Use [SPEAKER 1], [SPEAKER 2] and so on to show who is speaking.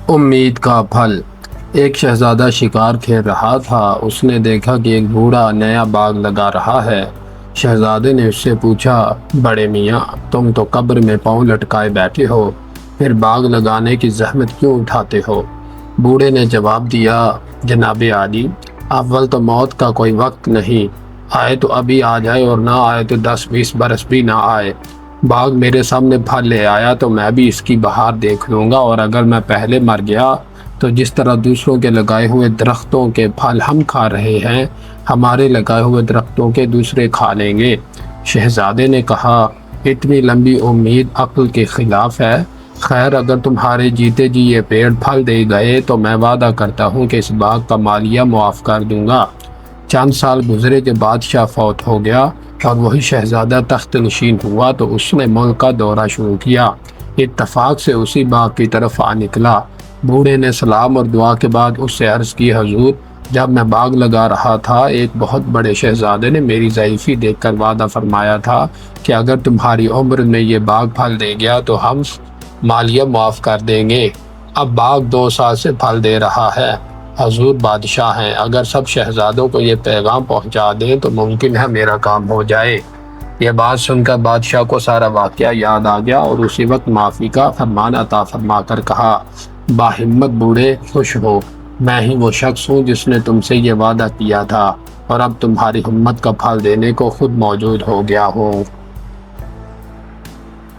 [SPEAKER 1] امید کا پھل۔ ایک شہزادہ شکار کھیل رہا تھا۔ اس نے دیکھا کہ ایک بوڑھا نیا باغ لگا رہا ہے۔ شہزادے نے اس سے پوچھا، بڑے میاں، تم تو قبر میں پاؤں لٹکائے بیٹھے ہو، پھر باغ لگانے کی زحمت کیوں اٹھاتے ہو؟ بوڑھے نے جواب دیا، جناب عالی، اول تو موت کا کوئی وقت نہیں، آئے تو ابھی آ جائے اور نہ آئے تو 10-20 برس بھی نہ آئے۔ باغ میرے سامنے پھل لے آیا تو میں بھی اس کی بہار دیکھ لوں گا، اور اگر میں پہلے مر گیا تو جس طرح دوسروں کے لگائے ہوئے درختوں کے پھل ہم کھا رہے ہیں، ہمارے لگائے ہوئے درختوں کے دوسرے کھا لیں گے۔ شہزادے نے کہا، اتنی لمبی امید عقل کے خلاف ہے۔ خیر، اگر تمہارے جیتے جی یہ پیڑ پھل دے گئے تو میں وعدہ کرتا ہوں کہ اس باغ کا مالیہ معاف کر دوں گا۔ چند سال گزرے کہ بادشاہ فوت ہو گیا اور وہی شہزادہ تخت نشین ہوا تو اس نے ملک کا دورہ شروع کیا۔ اتفاق سے اسی باغ کی طرف آ نکلا۔ بوڑھے نے سلام اور دعا کے بعد اس سے عرض کی، حضور، جب میں باغ لگا رہا تھا ایک بہت بڑے شہزادے نے میری ضعیفی دیکھ کر وعدہ فرمایا تھا کہ اگر تمہاری عمر میں یہ باغ پھل دے گیا تو ہم مالیہ معاف کر دیں گے۔ اب باغ 2 سال سے پھل دے رہا ہے۔ حضور بادشاہ ہیں، اگر سب شہزادوں کو یہ پیغام پہنچا دیں تو ممکن ہے میرا کام ہو جائے۔ یہ بات سن کر بادشاہ کو سارا واقعہ یاد آ گیا اور اسی وقت معافی کا فرمان عطا فرما کر کہا، باہمت بوڑھے، خوش ہو، میں ہی وہ شخص ہوں جس نے تم سے یہ وعدہ کیا تھا، اور اب تمہاری ہمت کا پھل دینے کو خود موجود ہو گیا ہوں۔